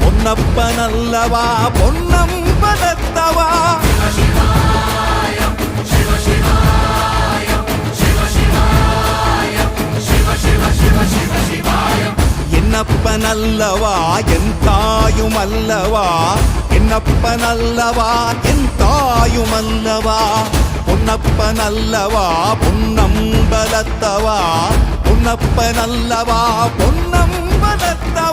பொன்னப்பனல்லவா பொன்னம்பலத்தவா என்னப்பனல்லவா என் தாயும் அல்லவா என்னப்பனல்லவா என் தாயும் அல்லவா பொன்னப்பனல்லவா பொன்னம்பலத்தவா பொன்னப்பனல்லவா பொன்னம்பலத்தவா